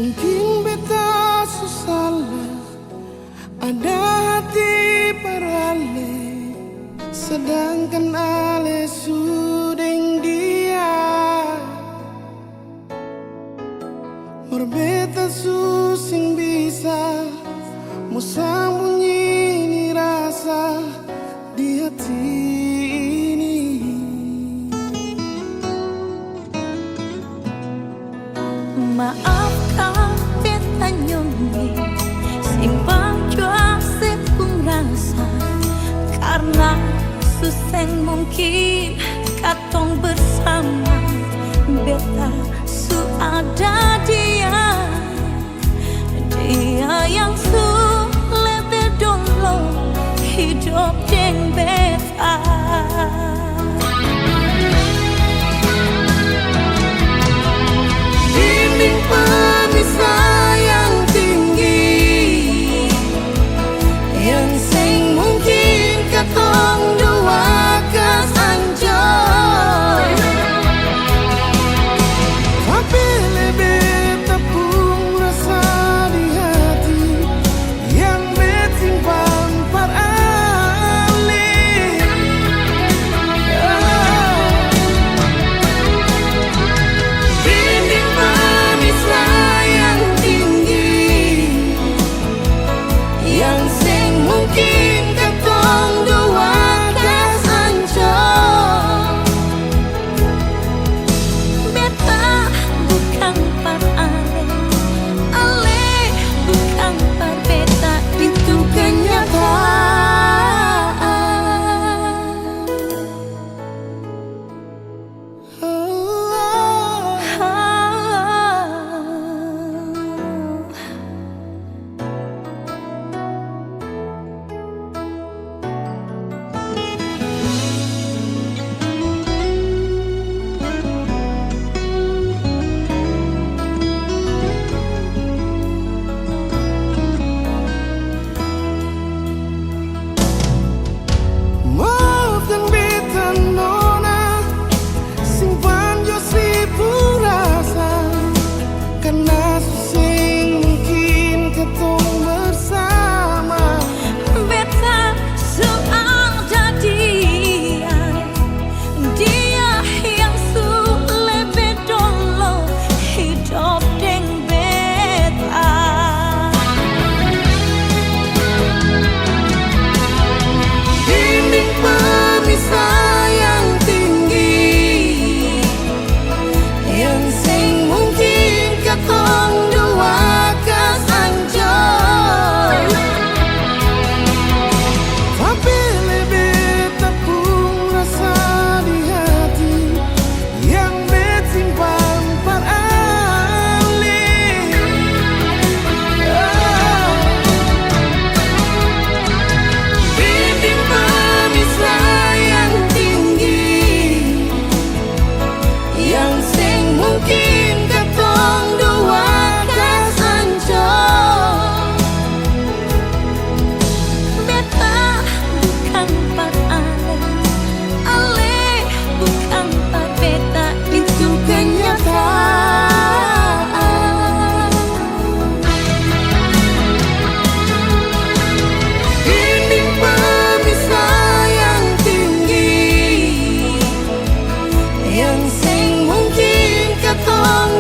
Mungkin beta susah ada hati parale, sedangkan ale sudeng dia. Berbeta susing bisa mau sembunyi ni rasa di hati ini. Maafkan beta nyonyi, simpan jua sepung rasa, karena suseng mungkin katong bersama. Beta su ada dia yang su lebih dulu hidup deng beta. Pemisah yang tinggi, yang sing mungkin katong dua kas anjor, tapi lebih tepung rasa di hati yang bersimpan parali. Dinding pemisah yang tinggi, yang sing mungkin katong dua kas ancor. Beta bukan par ale, ale bukan par beta, itu Maafkan beta nona, simpan jo si rasa, karena susing mungkin katong bersama. beta su ada dia yang su lebih dulu hidup deng beta. Dinding pemisah yang tinggi, yang sing mungkin katong dua kas ancor, tapi lebih tepung rasa di hati yang bersimpan parali. Dinding pemisah yang tinggi, yang sing mungkin katong dua kas ancor. Beta bukan par ale, ale bukan par beta, itu kenyataan. Dinding pemisah yang tinggi, yang sing mungkin katong